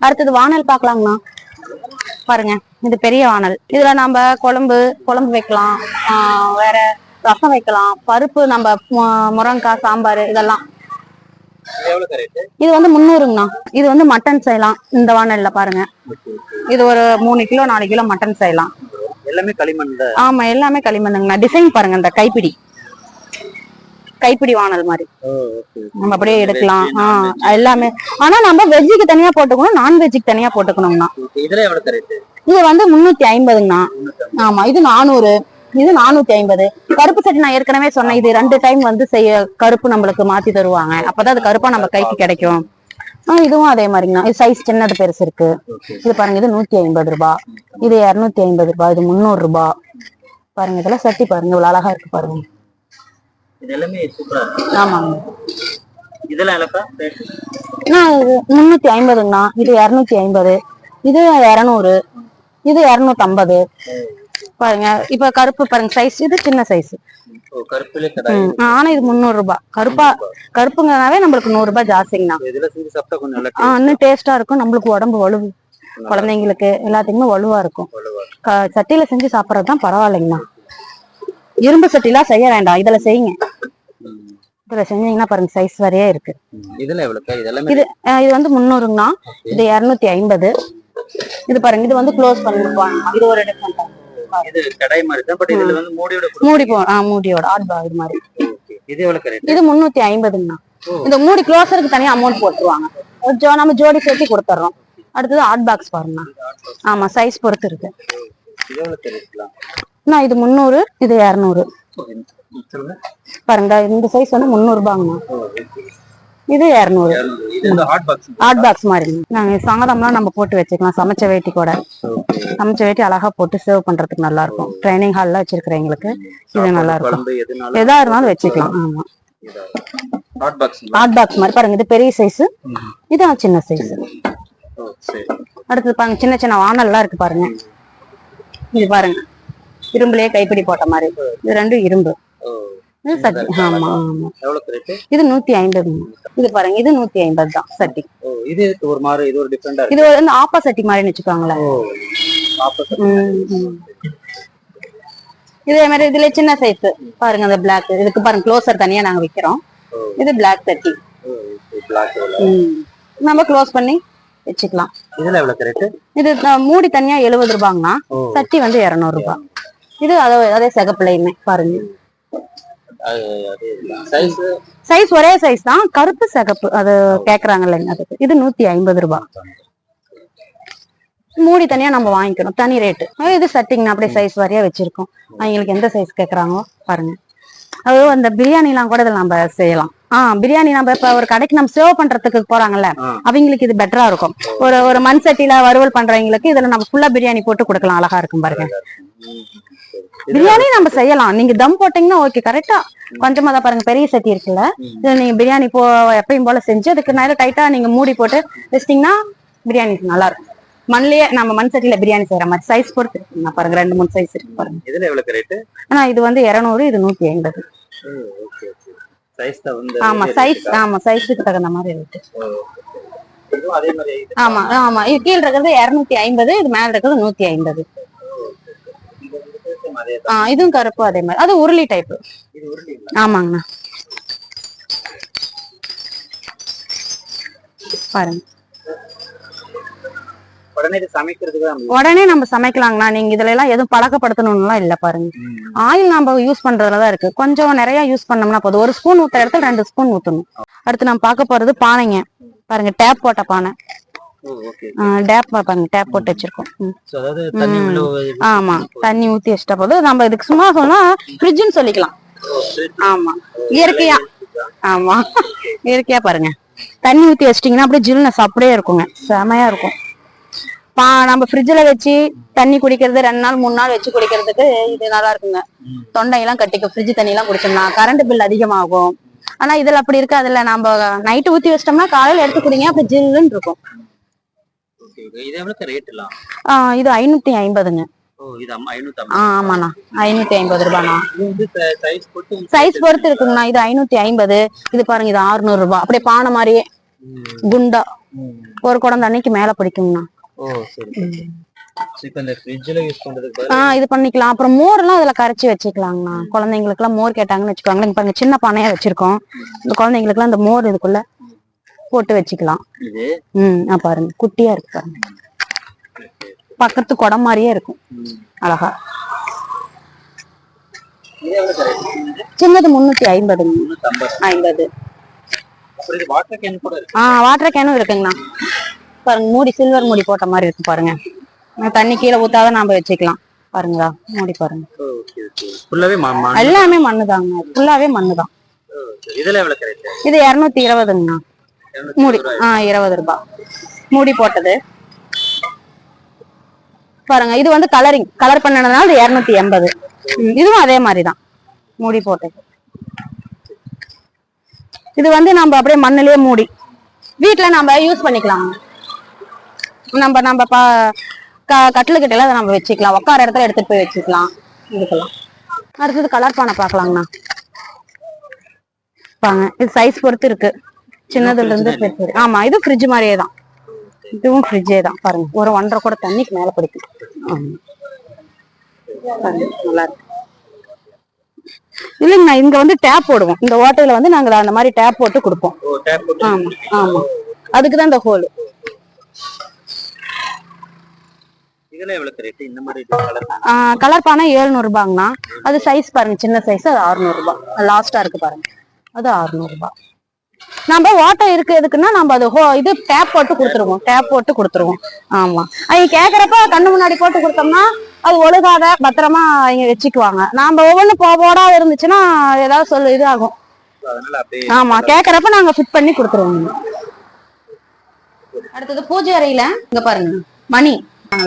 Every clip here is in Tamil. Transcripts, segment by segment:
அடுத்தது வானல் பாக்கலாங்கண்ணா. பாருங்க, இது பெரிய வானல். இதுல நம்ம குழம்பு வைக்கலாம், வேற ரசம் வைக்கலாம், பருப்பு, நம்ம முருங்கைக்காய் சாம்பார் இதெல்லாம். இது வந்து 300ங்கண்ணா. இது வந்து மட்டன் செய்யலாம் இந்த வானல்ல. பாருங்க, இது ஒரு 3 கிலோ 4 கிலோ மட்டன் செய்யலாம். எல்லாமே களிமண். ஆமா, எல்லாமே களிமண்ணுங்கண்ணா. டிசைன் பாருங்க, இந்த கைப்பிடி வானல் மாதிரி நம்ம அப்படியே எடுக்கலாம். எல்லாமே. ஆனா நம்ம வெஜ்ஜுக்கு தனியா போட்டுக்கணும், நான்வெஜ்ஜுக்கு தனியா போட்டுக்கணும்னா. இது வந்து 350ங்கண்ணா. ஆமா, இது 400, இது 450. கருப்பு சட்டி நான் ஏற்கனவே சொன்னேன், இது 2 டைம் வந்து கருப்பு நம்மளுக்கு மாத்தி தருவாங்க, அப்பதான் அது கருப்பா நம்ம கைக்கு கிடைக்கும். இதுவும் அதே மாதிரிங்கண்ணா. இது சைஸ் சின்னது பெருசு இருக்கு. இது பாருங்க, இது 150 ரூபாய், இது 250 ரூபாய், இது 300 ரூபாய். பாருங்க, இதெல்லாம் சட்டி பாருங்க, இவ்வளவு அழகா இருக்கு பாருங்க. ஆமாங்க. இதெல்லாம் 350ங்கண்ணா. இது 250, இது 200, இது 250. பாருங்க, இப்ப கருப்பு பாருங்க, சைஸ் இது சின்ன சைஸ். ஆனா இது 300 ரூபாய். கருப்புங்கனாவே நம்மளுக்கு 100 ரூபாய் ஜாஸ்திங்கண்ணா. இன்னும் டேஸ்டா இருக்கும், நம்மளுக்கு உடம்பு வலு, குழந்தைங்களுக்கு எல்லாத்துக்குமே வலுவா இருக்கும். சட்டியில செஞ்சு சாப்பிடறதுதான் பரவாயில்லைங்கண்ணா. இரும்பு சட்டிலாம் செய்ய வேண்டாம், இதுல செய்யுங்க. இதுல செஞ்சீங்கன்னா பாருங்க, சைஸ் வரையே இருக்கு. இது வந்து 300ங்கண்ணா. இது 250. இது பாருங்க, இது வந்து க்ளோஸ் பண்ணிருப்பாங்க. இது ஒரு டிஃபரெண்ட். மூடியோட இது மாதிரி. இது 350ங்கண்ணா. இந்த மூடி க்ளோஸருக்கு தனியா அமௌண்ட் போட்டுருவாங்க, நம்ம ஜோடி சேர்த்து கொடுத்துறோம். அடுத்தது ஹாட் பாக்ஸ் பாருங்க. ஆமா, சைஸ் பொறுத்து இருக்கு. இது 300, இது 200. பாருங்க, இந்த சைஸ் வந்து 300 ரூபாங்கண்ணா. இது 200. ஹாட் பாக்ஸ் மாதிரி. நாங்க சாதம்லாம் நம்ம போட்டு வச்சுக்கலாம், சமைச்ச வேட்டி கூட. சமைச்ச வேட்டி அழகா போட்டு சர்வ் பண்றதுக்கு நல்லா இருக்கும். ட்ரைனிங் ஹால்ல வச்சிருக்கிறவங்களுக்கு இது நல்லா இருக்கும், எதா இருந்தாலும் வச்சுக்கலாம். ஆமா, ஹாட் பாக்ஸ் மாதிரி. பாருங்க, இது பெரிய சைஸ், இது சின்ன சைஸ். அடுத்தது பாருங்க, சின்ன சின்ன வானல்லாம் இருக்கு பாருங்க. இது பாருங்க, இரும்புலயே கைப்பிடி போட்ட மாதிரி. இது 2 இரும்பு. சட்டி. ஆமா ஆமா. இது 150. இது பாருங்க, இது 150 தான் சட்டி. இது ஒரு மாதிரி, இது ஒரு டிஃபரெண்டா இருக்கு. இது வந்து ஆப்பா சட்டி மாதிரி வச்சுக்கோங்களேன். இதே மாதிரி இதுல சின்ன சைஸ் பாருங்க, அந்த பிளாக். இதுக்கு பாருங்க, க்ளோசர் தனியா நாங்க விக்கிறோம். இது பிளாக் சட்டி. நம்ம க்ளோஸ் பண்ணி வச்சுக்கலாம். இதுல எவ்வளவு ரேட்? இது மூடி தனியா 70 ரூபாங்கண்ணா. சட்டி வந்து 200 ரூபாய். இது அதே சிகப்புலையுமே பாருங்க. சைஸ் ஒரே சைஸ் தான், கருப்பு சிகப்பு அது கேக்குறாங்க இல்லைங்க, அதுக்கு. இது 150 ரூபாய். மூடி தனியா நம்ம வாங்கிக்கணும், தனி ரேட்டு. இது சட்டிங்கண்ணா, அப்படியே சைஸ் வரையா வச்சிருக்கோம். அவங்களுக்கு எந்த சைஸ் கேக்குறாங்களோ பாருங்க. அது அந்த பிரியாணி எல்லாம் கூட இதுல நம்ம செய்யலாம். பிரியாணி நம்ம இப்ப ஒரு கடைக்கு நம்ம சர்வ் பண்றதுக்கு போறாங்கல்ல, அவங்களுக்கு இது பெட்டரா இருக்கும். ஒரு மண் சட்டியில வறுவல் பண்றவங்களுக்கு இதுல நம்ம ஃபுல்லா பிரியாணி போட்டு கொடுக்கலாம், அழகா இருக்கும் பாருங்க. பிரியாணி நம்ம செய்யலாம், நீங்க தம் போட்டீங்கன்னா ஓகே, கரெக்டா. கொஞ்சமா தான் பாருங்க, பெரிய சட்டி இருக்குல்ல, இது நீங்க பிரியாணி எப்பயும் போல செஞ்சு அதுக்கு நேரம் டைட்டா நீங்க மூடி போட்டு வச்சிட்டீங்கன்னா பிரியாணி நல்லா இருக்கும். மண்லயே நம்ம மண் சட்டியில பிரியாணி செய்யற மாதிரி. சைஸ் பொறுத்து இருக்கு பாருங்க, 2-3 சைஸ் இருக்கு பாருங்க. இதுல எவ்வளவு ரேட்? இது வந்து 200, இது 150. ஆமா, சைஸ். ஆமா, சைஸுக்கு தகுந்த மாதிரி ரேட். ஆமா ஆமா. இது கீழ இருக்கிறது 250, இது மேல இருக்கிறது 150. இதுவும் கருப்பு அதே மாதிரி. அது உருளி டைப். ஆமாங்கண்ணா. பாருங்க, உடனே நம்ம சமைக்கலாங்கண்ணா. நீங்க இதுல எல்லாம் எதுவும் பழக்கப்படுத்தணும்லாம் இல்ல. பாருங்க, ஆயில் நம்ம யூஸ் பண்றதுலதான் இருக்கு. கொஞ்சம் நிறைய யூஸ் பண்ணோம்னா போதும். 1 ஸ்பூன் ஊத்துற இடத்துல 2 ஸ்பூன் ஊத்தணும். அடுத்து நம்ம பார்க்க போறது பானைங்க. பாருங்க, டேப் போட்ட பானை. டேப் பாருங்க, டேப் போட்டு வச்சிருக்கோம். ஆமா, தண்ணி ஊத்தி வச்சிட்ட போதும். நம்ம இதுக்கு சும்மா சொன்னா ஃப்ரிட்ஜ்னு சொல்லிக்கலாம். ஆமா, இயற்கையா. ஆமா, இயற்கையா. பாருங்க, தண்ணி ஊத்தி வச்சிட்டீங்கன்னா அப்படியே ஜில்னஸ் அப்படியே இருக்குங்க, செமையா இருக்கும். நம்ம ஃப்ரிட்ஜ்ல வச்சு தண்ணி குடிக்கிறது 2 நாள் 3 நாள் வச்சு குடிக்கிறதுக்கு இது நல்லா இருக்குங்க. தொண்டையெல்லாம் கட்டிக்கும் ஃப்ரிட்ஜ் தண்ணி எல்லாம் குடிச்சோம்னா. கரண்ட் பில் அதிகமாகும். ஆனா இதுல அப்படி இருக்கு. அதுல நம்ம நைட்டு ஊத்தி வச்சிட்டோம்னா காலையில எடுத்து குடிங்க, அப்படி ஜில்லுன்னு இருக்கும். இது 550ங்க. ஆமாண்ணா, 550 ரூபாண்ணா. சைஸ் பொறுத்து இருக்குங்கண்ணா. இது 550. இது பாருங்க, இது 600 ரூபாய். அப்படியே பானை மாதிரியே குண்டா ஒரு குடம் தண்ணிக்கு மேல பிடிக்கும்ண்ணா. ஓ சரி. இப்ப இந்த ஃப்ரிட்ஜ்ல யூஸ் பண்றதுக்கு இது பண்ணிக்கலாம். அப்புறம் மோர் எல்லாம் இதுல கரைச்சி வச்சுக்கலாங்கண்ணா. குழந்தைங்களுக்கு எல்லாம் மோர் கேட்டாங்கன்னு வச்சுக்கோங்களேன். இப்ப சின்ன பானையா வச்சிருக்கோம். இந்த குழந்தைங்களுக்கு எல்லாம் இந்த மோர் இதுக்குள்ள போட்டு வச்சுக்கலாம். பாருங்க குட்டியா இருக்கு பாருங்க. பக்கத்து குடம் மாதிரியே இருக்கும் அழகா. சின்னது 350. வாட்டர் கேனும் இருக்குங்கண்ணா. பாருங்க மூடி சில்வர் மூடி போட்ட மாதிரி இருக்கு பாருங்க. தண்ணி கீழே ஊத்தாத நாம வச்சுக்கலாம். பாருங்களா மூடி பாருங்க. எல்லாமே மண்ணுதாங்க. ஃபுல்லாவே மண்ணுதான். இது 220ங்கண்ணா. மூடி 20 ரூபாய் மூடி போட்டது பாருங்க. இது வந்து கலர் பண்ணதுனால 280. இதுவும் அதே மாதிரிதான் மூடி போட்டது. இது வந்து நம்ம அப்படியே மண்ணிலேயே மூடி வீட்டுல நம்ம யூஸ் பண்ணிக்கலாம். நம்ம கட்டிலுக்கிட்ட எல்லாம் நம்ம வச்சுக்கலாம். உட்கார இடத்துல எடுத்துட்டு போய் வச்சுக்கலாம். இதுக்கெல்லாம் அடுத்தது கலர் பானை பாக்கலாங்கண்ணா. பாங்க இது சைஸ் பொறுத்து இருக்கு. சின்னதுல இருந்து பெருசு. ஆமா இது ஃப்ரிட்ஜ் மாதிரியே தான். இதுவும் ஃப்ரிட்ஜே தான். பாருங்க ஒரு 1.5 குடம் தண்ணிக்கு மேல பிடிக்கும். நல்லா இருக்கு. இல்லைங்கண்ணா இங்க வந்து டேப் போடுவோம். இந்த ஓட்டையில வந்து நாங்க அந்த மாதிரி டேப் போட்டு கொடுப்போம். ஆமா ஆமா அதுக்குதான் இந்த ஹோல். கலர் பானை 700 ரூபாங்கண்ணா. அது சைஸ் பாருங்க சின்ன சைஸ். அது 600 ரூபாய் லாஸ்டா இருக்கு பாருங்க. அது 600 ரூபாய். நம்ம ஓட்டை இருக்கு எதுக்குன்னா நம்ம அது இது டேப் போட்டு கொடுத்துருவோம். ஆமா அவங்க கேக்குறப்ப கண்ணு முன்னாடி போட்டு கொடுத்தோம்னா அது ஒழுகாத பத்திரமா இங்க வச்சுக்குவாங்க. நாம ஒவ்வொன்றும் போடா இருந்துச்சுன்னா ஏதாவது இது ஆகும். ஆமா கேக்குறப்ப நாங்க ஃபிட் பண்ணி கொடுத்துருவோம். அடுத்தது பூஜை அறையில இங்க பாருங்க மணி.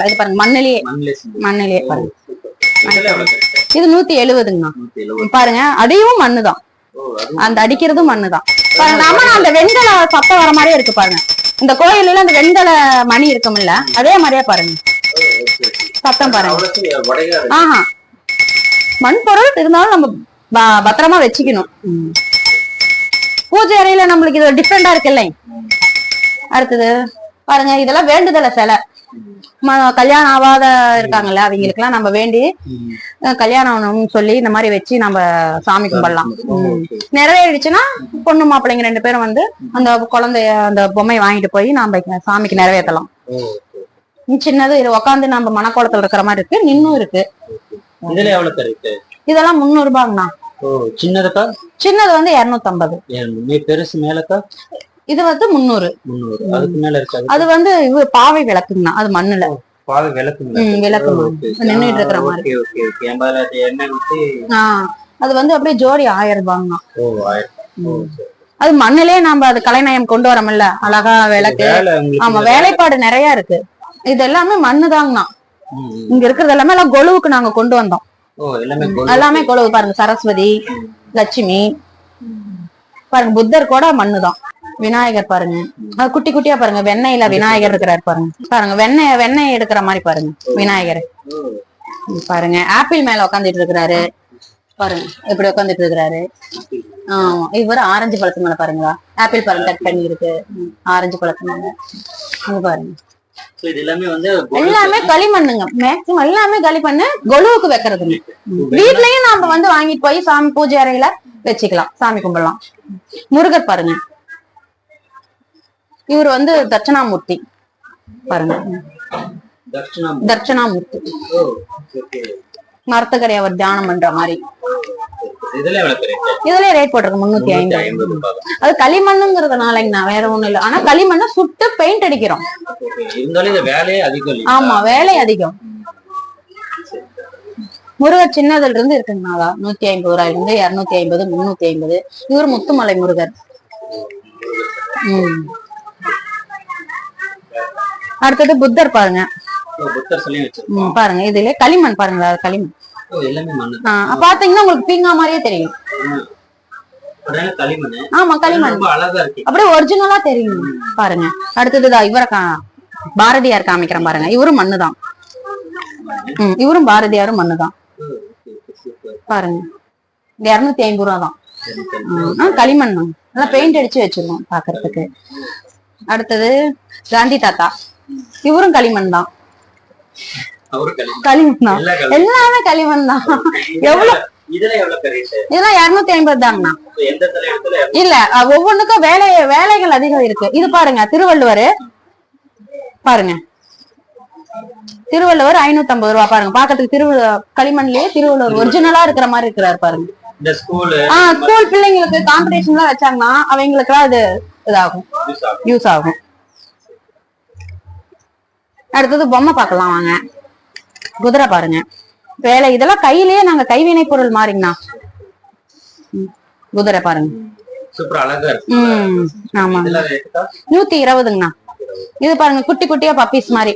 இது பாருங்க மண்ணிலேயே பாருங்க. இது 170ங்கண்ணா. பாருங்க அடியும் மண்ணுதான். அந்த அடிக்கிறதும் மண்ணுதான் பாருங்க. நம்ம அந்த வெண்கல சத்தம் வர மாதிரியே இருக்கு பாருங்க. இந்த கோயில்ல அந்த வெண்கல மணி இருக்கும்ல அதே மாதிரியே பாருங்க சத்தம் பாருங்க. மண் பொருள் இருந்தாலும் நம்ம பத்திரமா வச்சுக்கணும். பூஜை அறையில நம்மளுக்கு இது டிஃப்ரெண்டா இருக்குல்ல. அடுத்தது பாருங்க இதெல்லாம் வேண்டுதல சிலை. கல்யாணம் ஆகாத இருக்காங்கல்ல அவங்களுக்கு எல்லாம் நம்ம வேண்டி கல்யாணம் சொல்லி இந்த மாதிரி வச்சு நம்ம சாமி கும்பிடலாம். நிறைவேறிடுச்சுன்னா பொண்ணு மாப்பிள்ளைங்க 2 பேரும் வந்து அந்த குழந்தைய அந்த பொம்மையை வாங்கிட்டு போய் நம்ம சாமிக்கு நிறைவேற்றலாம். சின்னது இது உட்காந்து நம்ம மனக்கோலத்துல இருக்கிற மாதிரி இருக்கு. நின்னும் இருக்கு. இதெல்லாம் 300 ரூபாங்கண்ணா. சின்னது வந்து 250. பெருசு மேலக்கா இது வந்து 300. அது வந்து பாவை விளக்குங்கண்ணா. அது மண்ணுல விளக்கு நின்னுட்டு இருக்கிற மாதிரி. அது வந்து அப்படியே ஜோடி 1000 ரூபாங்கண்ணா. அது மண்ணிலே நாம அது கலைநயம் கொண்டு வரோம்ல அழகா விளக்கு. ஆமா வேலைப்பாடு நிறைய இருக்கு. இது எல்லாமே மண்ணுதாங்கண்ணா. இங்க இருக்கிறது எல்லாமே எல்லாம் கொலுவுக்கு நாங்க கொண்டு வந்தோம். எல்லாமே கொலுவு பாருங்க. சரஸ்வதி லட்சுமி பாருங்க. புத்தர் கூட மண்ணுதான். விநாயகர் பாருங்க குட்டி குட்டியா பாருங்க. வெண்ணெயில விநாயகர் இருக்கிறாரு பாருங்க. வெண்ணெய் எடுக்கிற மாதிரி பாருங்க விநாயகர் பாருங்க. ஆப்பிள் மேல உட்காந்துட்டு இருக்கிறாரு பாருங்க. எப்படி உட்காந்துட்டு இருக்கிறாரு. ஆமா இவரு ஆரஞ்சு பழத்து மேல பாருங்களா. ஆப்பிள் பாருங்க கட் பண்ணி இருக்கு. ஆரஞ்சு பழத்து மேல பாருங்க. எல்லாமே களிமண்ணுங்க. மேக்சிமம் எல்லாமே களிமண்ணு. கொலுவுக்கு வைக்கிறதுங்க. வீட்லயும் நாம வந்து வாங்கிட்டு போய் சாமி பூஜை அறையில வச்சுக்கலாம். சாமி கும்பிடலாம். முருகர் பாருங்க. இவர் வந்து தட்சணாமூர்த்தி பாருங்க. தட்சணாமூர்த்தி மரத்தக்கரை அவர் தியானம் பண்ற மாதிரி. இதுல ரேட் போட்டிருக்கு 350. அது களிமண்ணுங்கிறதுனாலங்கண்ணா வேற ஒண்ணும் இல்ல. ஆனா களிமண்ணை சுட்டு பெயிண்ட் அடிக்கிறோம். ஆமா வேலை அதிகம். முருகர் சின்னதுல இருந்து இருக்குங்கண்ணா. 150 ரூபாயில இருந்து 250 350. இவர் முத்துமலை முருகர். அடுத்தது புத்தர் பாருங்க. பாருங்க இதுல களிமண் பாருங்களா. களிமண் பாத்தீங்கன்னா உங்களுக்கு பீங்கா மாதிரியே தெரியும். ஆமா களிமண் அப்படியே ஒரிஜினலா தெரியும் பாருங்க. அடுத்ததுதான் இவரை பாரதியார் காமிக்கிறேன் பாருங்க. இவரும் மண்ணுதான். இவரும் பாரதியாரும் மண்ணுதான் பாருங்க. 250 ரூபா தான். களிமண் நல்லா பெயிண்ட் அடிச்சு வச்சிருக்கோம் பாக்குறதுக்கு. அடுத்தது காந்தி தாத்தா, இவரும் களிமண் தான். அவரு களிமண் தான், எல்லாமே களிமண் தான். எவ்வளவு இதெல்லாம் 250 தாங்கண்ணா. இல்ல ஒவ்வொன்றுக்கும் வேலைகள் அதிகம் இருக்கு. இது பாருங்க திருவள்ளுவர், பாருங்க திருவள்ளுவர் 550 ரூபாய். பாருங்க பாக்கிறதுக்கு களிமண்லயே திருவள்ளுவர் ஒரிஜினலா இருக்கிற மாதிரி இருக்கிறாரு பாருங்க. ஸ்கூல் பிள்ளைங்களுக்கு காம்படிஷன் எல்லாம் வச்சாங்கன்னா அவங்களுக்கு எல்லாம் இது இதாகும், யூஸ் ஆகும். அடுத்தது பொம்மை பார்க்கலாம் வாங்க. குதிரை பாருங்க, வேலை இதெல்லாம் கையிலேயே நாங்க கைவினை பொருள் மாறிங்கண்ணா. குதிரை பாருங்க, ஆமா 120ங்கண்ணா. இது பாருங்க குட்டி குட்டியா பப்பீஸ் மாதிரி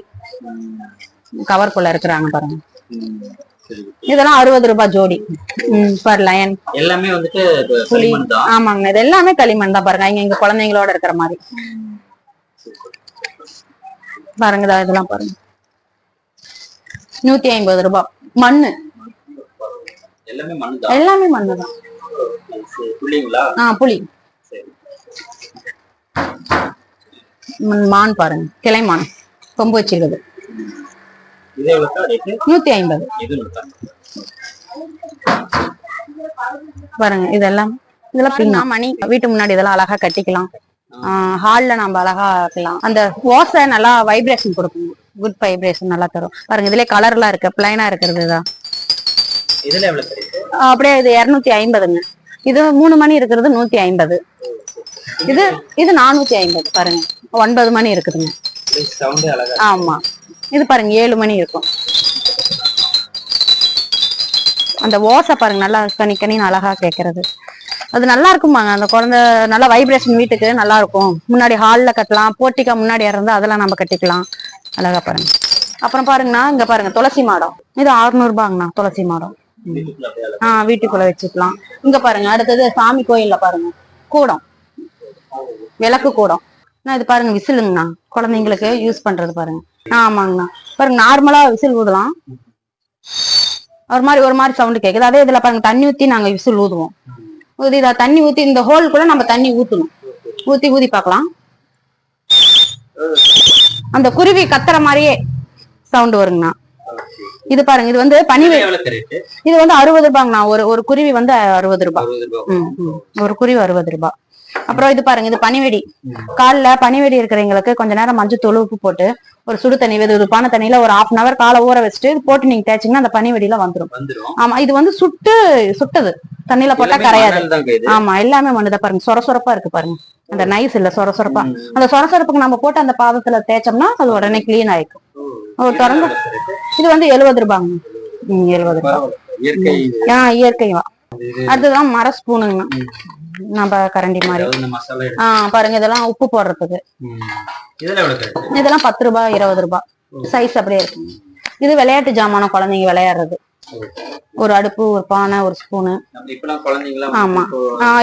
கவர்க்குள்ள இருக்கிறாங்க பாருங்க. இதெல்லாம் 60 ரூபாய் ஜோடி. பர் லயன் எல்லாமே வந்துட்டு புலி. ஆமாங்க, இது எல்லாமே களிமண் தான் பாருங்க. இங்க குழந்தைங்களோட இருக்கிற மாதிரி பாருங்க. இதெல்லாம் பாருங்க 150 ரூபாய். மண்ணு எல்லாமே மண்ணுதான். புலி. மான் பாருங்க, கிளைமான் கொம்பு வச்சிருக்குது, 150 பாருங்க. இதெல்லாம் பின்னா மணி வீட்டு முன்னாடி இதெல்லாம் அழகா கட்டிக்கலாம். ஹால்ல நம்ம அழகா வைக்கலாம். அந்த ஓசை நல்லா வைப்ரேஷன் கொடுக்கும், குட் வைப்ரேஷன் நல்லா தரும் பாருங்க. இதுல கலர் எல்லாம் இருக்கு, பிளைனா இருக்கிறதுதான். அப்படியே இது 250ங்க. இது 3 மணி இருக்கிறது 150. இது 450 பாருங்க. 9 மணி இருக்குதுங்க. ஆமா, இது பாருங்க 7 மணி இருக்கும். அந்த ஓசை பாருங்க நல்லா கனின்னு அழகா கேட்கறது. அது நல்லா இருக்குமாங்க. அந்த குழந்தை நல்லா வைப்ரேஷன் வீட்டுக்கு நல்லா இருக்கும். முன்னாடி ஹால்ல கட்டலாம், போட்டிக்கா முன்னாடி இருந்தா அதெல்லாம் நம்ம கட்டிக்கலாம் அழகா பாருங்க. அப்புறம் பாருங்கண்ணா இங்க பாருங்க துளசி மாடம். இது 600 ரூபாங்கண்ணா துளசி மாடம். வீட்டுக்குள்ள வச்சுக்கலாம். இங்க பாருங்க அடுத்தது சாமி கோயில்ல பாருங்க கூடம், விளக்கு கூடம். இது பாருங்க விசிலுங்கண்ணா, குழந்தைங்களுக்கு யூஸ் பண்றது பாருங்க. ஆமாங்கண்ணா பாருங்க, நார்மலா விசில் ஊதலாம், ஒரு மாதிரி சவுண்ட் கேக்குது. அதே இதுல பாருங்க தண்ணி ஊத்தி நாங்க விசில் ஊதுவோம். தண்ணி ஊத்தி இந்த ஹோல் கூட நம்ம தண்ணி ஊத்தணும். ஊதி பார்க்கலாம். அந்த குருவி கத்துற மாதிரியே சவுண்ட் வருங்கண்ணா. இது பாருங்க, இது வந்து பனிவெடி. இது வந்து 60 ரூபாங்கண்ணா. ஒரு குருவி வந்து 60 ரூபாய். ஒரு குருவி 60 ரூபாய். அப்புறம் இது பாருங்க, இது பனிவெடி. காலில் பனிவெடி இருக்கிறவங்களுக்கு கொஞ்ச நேரம் மஞ்சள் உப்பு போட்டு ஒரு சுடு தண்ணி வெதுப்பான தண்ணியில ஒரு 1/2 hour காலை ஊற வச்சுட்டு போட்டு நீங்க தேய்ச்சிங்கன்னா அந்த பனிவெடியில வந்துடும். ஆமா, இது வந்து சுட்டது தண்ணியில போட்டா கரையாது. ஆமா, எல்லாமே மண்ணுதான் பாருங்க. சொரசொரப்பா இருக்கு பாருங்க. அந்த நைஸ் இல்ல, சொரசொரப்பா. அந்த சொரசொரப்புக்கு நம்ம போட்டு அந்த பாதத்துல தேய்ச்சோம்னா அது உடனே கிளீன் ஆயிக்கும். திறந்து இது வந்து 70 ரூபாங்க. 70 ரூபாய். இயற்கைவா. அடுத்ததான் மர ஸ்பூனுங்க, நம்ம கரண்டி மாதிரி. பாருங்க, இதெல்லாம் உப்பு போடுறதுக்கு. இதெல்லாம் 10 ரூபாய் 20 ரூபாய் சைஸ் அப்படியே இருக்கு. இது விளையாட்டு ஜாமான குழந்தைங்க விளையாடுறது. ஒரு அடுப்பு, ஒரு பானை, ஒரு ஸ்பூனு. ஆமா,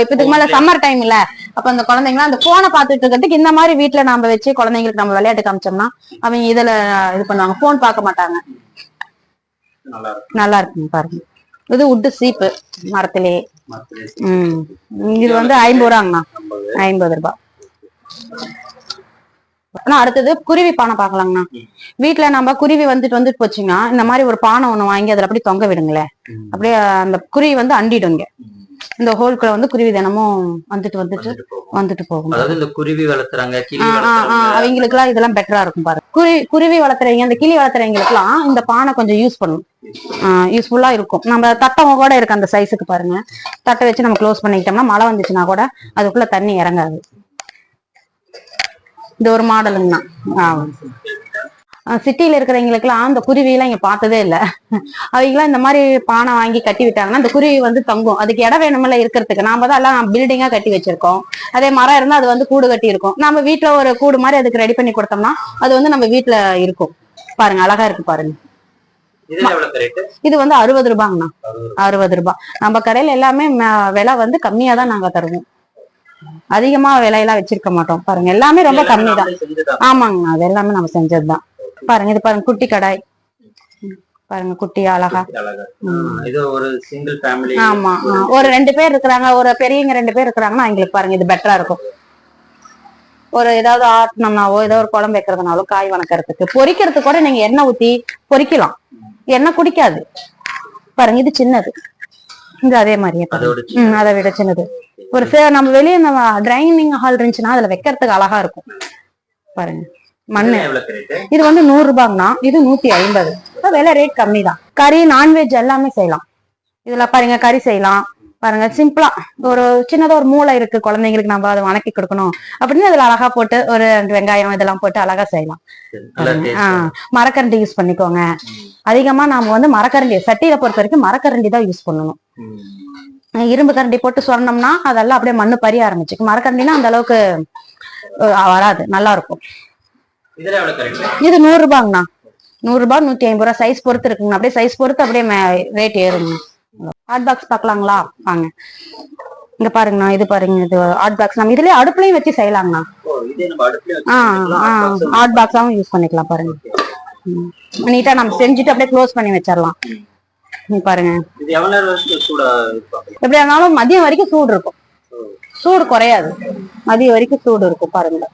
இப்ப இதுக்கு மேல சம்மர் டைம் இல்ல, அப்ப அந்த குழந்தைங்களா அந்த போனை பாத்துட்டு இருக்கிறதுக்கு இந்த மாதிரி வீட்டுல நாம வச்சு குழந்தைங்களுக்கு நம்ம விளையாட்டு காமிச்சோம்னா அவங்க இதுல இது பண்ணுவாங்க. போன் பார்க்க மாட்டாங்க. நல்லா இருக்குங்க பாருங்க. இது உட்டு சீப்பு மரத்திலே. இது வந்து 50 ரூபாங்கண்ணா. 50 ரூபாய். அடுத்தது குருவி பானை பாக்கலாங்கண்ணா. வீட்டுல நம்ம குருவி வந்துட்டு போச்சுங்க, இந்த மாதிரி ஒரு பானை ஒண்ணு வாங்கி அதுல அப்படியே தொங்க விடுங்களேன். அப்படியே அந்த குருவி வந்து அண்டிடுங்க. இந்த ஹோல்குள்ள வந்து குருவி தினமும் வந்துட்டு போகும். அதாவது இந்த குருவி வளர்த்துறாங்க, அவங்களுக்கு எல்லாம் இதெல்லாம் பெட்டரா இருக்கும் பாருங்க. குருவி வளர்த்துறவங்க, இந்த கிளி வளர்த்துறவங்களுக்கு எல்லாம் இந்த பானை கொஞ்சம் யூஸ்ஃபுல்லா இருக்கும். நம்ம தட்டம் கூட இருக்கு அந்த சைஸுக்கு பாருங்க. தட்டை வச்சு நம்ம க்ளோஸ் பண்ணிக்கிட்டோம்னா மழை வந்துச்சுன்னா கூட அதுக்குள்ள தண்ணி இறங்காது. இது ஒரு மாடலுங்கண்ணா. சிட்டியில இருக்கிறவங்களுக்கு எல்லாம் அந்த குருவி எல்லாம் இங்க பார்த்ததே இல்ல. அவங்களாம் இந்த மாதிரி பானை வாங்கி கட்டி விட்டாங்கன்னா அந்த குருவி வந்து தங்கும். அதுக்கு இடம் வேணுமில்ல இருக்கிறதுக்கு. நாம தான் எல்லாம் பில்டிங்கா கட்டி வச்சிருக்கோம். அதே மரம் இருந்தா அது வந்து கூடு கட்டி இருக்கும். நம்ம வீட்டுல ஒரு கூடு மாதிரி அதுக்கு ரெடி பண்ணி கொடுத்தோம்னா அது வந்து நம்ம வீட்டுல இருக்கும். பாருங்க அழகா இருக்கு பாருங்க. இது வந்து 60 ரூபாங்கண்ணா. 60 ரூபாய். நம்ம கடையில எல்லாமே விலை வந்து கம்மியா தான் நாங்க தருவோம். அதிகமா விலையெல்லாம் வச்சிருக்க மாட்டோம். பாருங்க எல்லாமே ரொம்ப கம்மி தான். ஆமாங்கண்ணா, அது எல்லாமே நம்ம செஞ்சதுதான். பாருங்க, இது பாருங்க குட்டி கடாய் பாருங்க, குட்டி அழகா. இது ஒரு சிங்கிள் ஃபேமிலி. ஆமா, ஒரு 2 பேர் இருக்கிறாங்க, ஒரு பெரியவங்க 2 பேர் இருக்கிறாங்கன்னா எங்களுக்கு பாருங்க இது பெட்டரா இருக்கும். ஒரு ஏதாவது ஆட்டினோம்னாவோ ஏதோ ஒரு குழம்பு வைக்கிறதுனாலோ காய் வணக்கறதுக்கு பொரிக்கிறதுக்கு கூட நீங்க எண்ணெய் ஊத்தி பொரிக்கலாம். எண்ணெய் குடிக்காது பாருங்க. இது சின்னது, இது அதே மாதிரியே அதை விட சின்னது. ஒரு நம்ம வெளியே நம்ம டைனிங் ஹால் இருந்துச்சுன்னா அதுல வைக்கிறதுக்கு அழகா இருக்கும் பாருங்க. மண்ணு இது வந்து 100 ரூபாங்கண்ணா, இது 150. விலை ரேட் கம்மி தான். கறி நான்வெஜ் எல்லாமே செய்யலாம் இதுல பாருங்க. கறி செய்யலாம் பாருங்க. சிம்பிளா ஒரு சின்னதா ஒரு மூளை இருக்கு குழந்தைங்களுக்கு, நம்ம அதை வணக்கி கொடுக்கணும் அப்படின்னு அதுல அழகா போட்டு ஒரு 2 வெங்காயம் இதெல்லாம் போட்டு அழகா செய்யலாம். மரக்கரண்டி யூஸ் பண்ணிக்கோங்க. அதிகமா நாம வந்து மரக்கரண்டி சட்டியில பொறுத்த வரைக்கும் மரக்கரண்டி தான் யூஸ் பண்ணணும். இரும்பு கரண்டி போட்டு சொன்னோம்னா அதெல்லாம் அப்படியே மண்ணு பறிய ஆரம்பிச்சு. மரக்கரண்டினா அந்த அளவுக்கு வராது, நல்லா இருக்கும். இது 100 ரூபாங்கண்ணா. 100 ரூபாய் 150 ரூபாய் சைஸ் பொறுத்து இருக்குங்கண்ணா. அப்படியே சைஸ் பொறுத்து அப்படியே ரேட் ஏறுங்க. ஹாட் பாக்ஸ் பாக்கலாங்களா வாங்க. இங்க பாருங்கண்ணா, இது பாருங்க. இது ஹாட் பாக்ஸ் நம்ம இதுலயே அடுப்புலயும் வச்சு செய்யலாங்கண்ணா. ஹாட் பாக்ஸாவும் யூஸ் பண்ணிக்கலாம் பாருங்க. நீட்டா நம்ம செஞ்சுட்டு அப்படியே க்ளோஸ் பண்ணி வச்சிடலாம். பாருங்க. எப்படி இருந்தாலும் மதியம் வரைக்கும் சூடு இருக்கும், சூடு குறையாது. மதியம் வரைக்கும் சூடு இருக்கும் பாருங்க.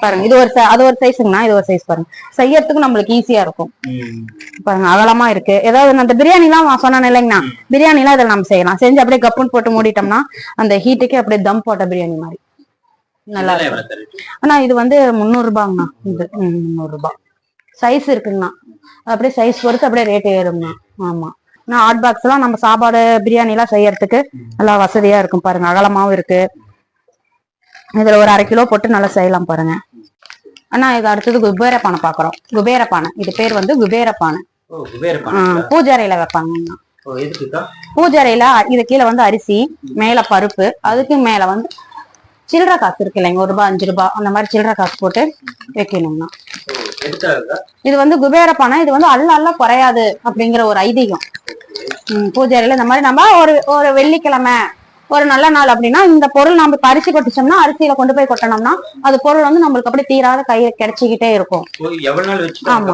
பாருங்க இது ஒரு அது ஒரு சைஸுங்கண்ணா, இது ஒரு சைஸ் பாருங்க. செய்யறதுக்கு நம்மளுக்கு ஈஸியா இருக்கும் பாருங்க. அகலமா இருக்கு. ஏதாவது அந்த பிரியாணி எல்லாம் சொன்னேன் இல்லைங்கண்ணா, பிரியாணி எல்லாம் இதில் நம்ம செய்யலாம். செஞ்சு அப்படியே கப்புன்னு போட்டு மூடிட்டோம்னா அந்த ஹீட்டுக்கு அப்படியே தம் போட்ட பிரியாணி மாதிரி நல்லா இருக்கும். ஆனா இது வந்து 300 ரூபாங்கண்ணா. இது 300 ரூபாய் சைஸ் இருக்குங்கண்ணா. அப்படியே சைஸ் பொறுத்து அப்படியே ரேட் ஏறுங்கண்ணா. ஆமா, நான் ஹாட் பாக்ஸ் எல்லாம் நம்ம சாப்பாடு பிரியாணி எல்லாம் செய்யறதுக்கு நல்லா வசதியா இருக்கும் பாருங்க. அகலமாவும் இருக்கு. இதுல ஒரு 1/2 கிலோ போட்டு நல்லா செய்யலாம் பாருங்க. ஆனா இது அடுத்தது குபேர பானை பாக்குறோம். குபேர பானை, இது பேர் வந்து குபேர பானை. பூஜாரையில வைப்பாங்க. பூஜாரையில இது கீழே வந்து அரிசி, மேல பருப்பு, அதுக்கு மேல வந்து சில்லற காசு இருக்கு இல்லைங்க, 1 ரூபாய் 5 ரூபாய் அந்த மாதிரி சில்லற காசு போட்டு வைக்கணும்னா. இது வந்து குபேர பானை. இது வந்து அல்ல குறையாது அப்படிங்கிற ஒரு ஐதீகம். பூஜாரையில இந்த மாதிரி நம்ம ஒரு வெள்ளிக்கிழமை ஒரு நல்ல நாள் அப்படின்னா இந்த பொருள் நம்ம அரிசி கொட்டிச்சோம்னா அரிசியில கொண்டு போய் கொட்டணும்னா அது பொருள் வந்து நம்மளுக்கு அப்படியே தீராத கையை கிடைச்சிக்கிட்டே இருக்கும். ஆமா,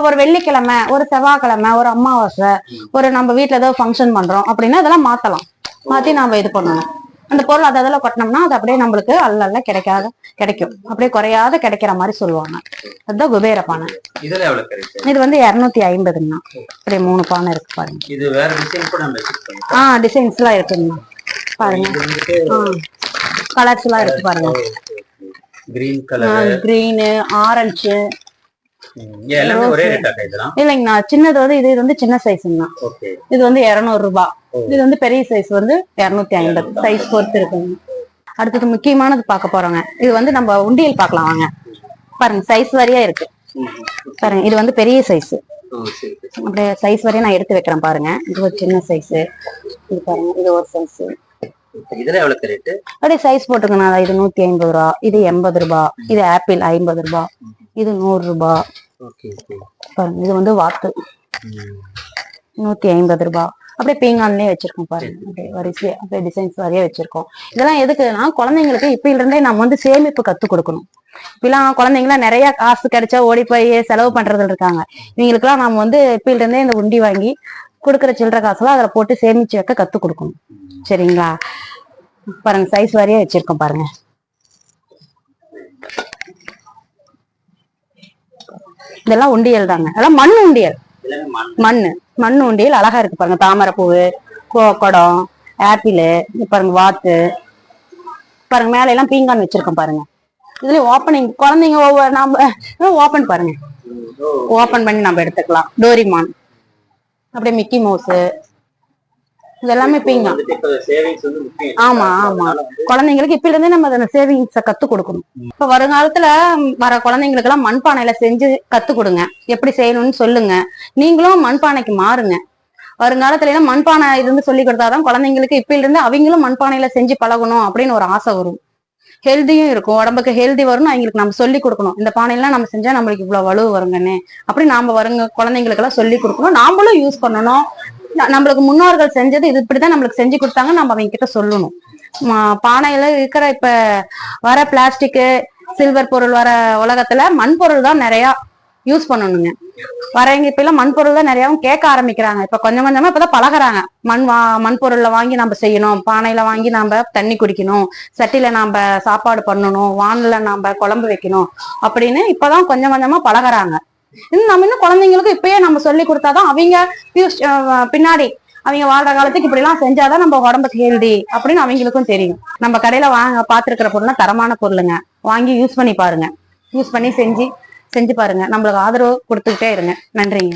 ஒரு வெள்ளிக்கிழமை, ஒரு செவ்வாய்க்கிழமை, ஒரு அமாவாசை, ஒரு நம்ம வீட்டுல ஏதோ ஃபங்க்ஷன் பண்றோம் அப்படின்னா இதெல்லாம் மாத்தி நாம இது பண்ணணும். அந்த பொருள் அதெல்லாம் கொட்டினோம்னா அது அப்படியே நம்மளுக்கு அல்ல கிடைக்கும். அப்படியே குறையாத கிடைக்கிற மாதிரி சொல்லுவாங்க. அதுதான் குபேர பானை. இது வந்து 250ங்கண்ணா. அப்படியே 3 பானை இருக்கு பாருங்க. இது வேற டிசைன் கூட நம்ம வச்சிருக்கோம். டிசைன்ஸ் எல்லாம் இருக்குங்கண்ணா பாருங்க. கலர்ஸ் எல்லாம் இருக்கு பாருங்க. கிரீன் கலர், கிரீன், ஆரஞ்சு இல்லைங்கண்ணா. சின்னது வந்து இது வந்து சின்ன சைஸ்ங்கண்ணா. இது வந்து 200 ரூபாய். இது வந்து பெரிய சைஸ் வந்து 250. சைஸ் பொறுத்து இருக்குங்க. அடுத்தது முக்கியமானது பார்க்க போறோங்க. இது வந்து நம்ம உண்டியல் பார்க்கலாம் வாங்க. பாருங்க சைஸ் வரையா இருக்கு பாருங்க. இது வந்து பெரிய சைஸ். அப்படியே சைஸ் வரையா நான் எடுத்து வைக்கிறேன் பாருங்க. இது ஒரு சின்ன சைஸ். இது பாருங்க, இது ஒரு சைஸ். அப்படியே சைஸ் போட்டுக்கணும். இது 150 ரூபாய், இது 80 ரூபாய், இது ஆப்பிள் 50 ரூபாய், இது 100 ரூபாய் பாருங்க. இது வந்து வாத்து 150 ரூபாய். அப்படியே பீங்கான்லயே வச்சிருக்கோம் பாருங்க. அப்படியே வரிசையா அப்படியே டிசைன்ஸ் வரைய வச்சிருக்கோம். இதெல்லாம் எதுக்குன்னா குழந்தைங்களுக்கு இப்ப இருந்தே நம்ம வந்து சேமிப்பு கத்து கொடுக்கணும். இப்பெல்லாம் குழந்தைங்களாம் நிறைய காசு கிடைச்சா ஓடி போய் செலவு பண்றதுல இருக்காங்க. இவங்களுக்கு எல்லாம் நம்ம வந்து இப்ப இருந்தே இந்த உண்டி வாங்கி கொடுக்குற சில்லற காசுலாம் அதுல போட்டு சேமிச்சு வைக்க கத்து கொடுக்கணும். சரிங்களா? பாருங்க சைஸ் வரைய வச்சிருக்கோம் பாருங்க. இதெல்லாம் உண்டியல் தாங்க. அதெல்லாம் மண் உண்டியல். மண்ணு உண்டியல் அழகா இருக்கு பாருங்க. தாமரை பூவு, குடம், ஆப்பிள் பாருங்க, வாத்து பாருங்க. மேல எல்லாம் பீங்கான் வச்சிருக்கோம் பாருங்க. இதுல ஓப்பனிங் குழந்தைங்க நம்ம ஓபன் பாருங்க. ஓபன் பண்ணி நம்ம எடுத்துக்கலாம். டோரிமான், அப்படியே மிக்கி மவுஸ், இதெல்லாமே பீங்கான். ஆமா ஆமா, குழந்தைங்களுக்கு இப்ப இருந்தே நம்ம அந்த சேவிங்ஸ கத்து கொடுக்கணும். இப்ப வருங்காலத்துல வர குழந்தைங்களுக்கு எல்லாம் மண்பானையில செஞ்சு கத்து கொடுங்க. எப்படி செய்யணும்னு சொல்லுங்க. நீங்களும் மண்பானைக்கு மாறுங்க. வருங்காலத்துல எல்லாம் மண்பானை இருந்து சொல்லி கொடுத்தாதான் குழந்தைங்களுக்கு இப்ப இருந்து அவங்களும் மண்பானையில செஞ்சு பழகணும் அப்படின்னு ஒரு ஆசை வரும். ஹெல்தியும் இருக்கும், உடம்புக்கு ஹெல்தி வரும்னு அவங்களுக்கு நம்ம சொல்லி கொடுக்கணும். இந்த பானையெல்லாம் நம்ம செஞ்சா நம்மளுக்கு இவ்வளவு வலு வருங்கன்னு அப்படி நாம வருங்க குழந்தைங்களுக்கு எல்லாம் சொல்லி கொடுக்கணும். நாமளும் யூஸ் பண்ணணும். நம்மளுக்கு முன்னோர்கள் செஞ்சது இது இப்படிதான் நம்மளுக்கு செஞ்சு கொடுத்தாங்க நம்ம அவங்க கிட்ட சொல்லணும். பானையில இருக்கிற இப்ப வர பிளாஸ்டிக் சில்வர் பொருள் வர உலகத்துல மண் பொருள் தான் நிறைய யூஸ் பண்ணணுங்க. வரவங்க இப்ப எல்லாம் மண்பொருள் தான் நிறையாவும் கேட்க ஆரம்பிக்கிறாங்க. இப்ப கொஞ்சம் கொஞ்சமா இப்பதான் பழகுறாங்க. மண்பொருள்ல வாங்கி நம்ம செய்யணும், பானையில வாங்கி நாம தண்ணி குடிக்கணும், சட்டியில நாம சாப்பாடு பண்ணணும், வானல்ல நாம குழம்பு வைக்கணும் அப்படின்னு இப்பதான் கொஞ்சம் கொஞ்சமா பழகுறாங்க. இன்னும் குழந்தைங்களுக்கு இப்பயே நம்ம சொல்லி கொடுத்தாதான் அவங்க பின்னாடி அவங்க வாழ்ற காலத்துக்கு இப்படி எல்லாம் செஞ்சாதான் நம்ம உடம்புக்கு ஹெல்தி அப்படின்னு அவங்களுக்கும் தெரியும். நம்ம கடையில பாத்துருக்கிற பொருள்னா தரமான பொருளுங்க, வாங்கி யூஸ் பண்ணி பாருங்க. யூஸ் பண்ணி செஞ்சு பாருங்க. நம்மளுக்கு ஆதரவு கொடுத்துக்கிட்டே இருங்க. நன்றிங்க.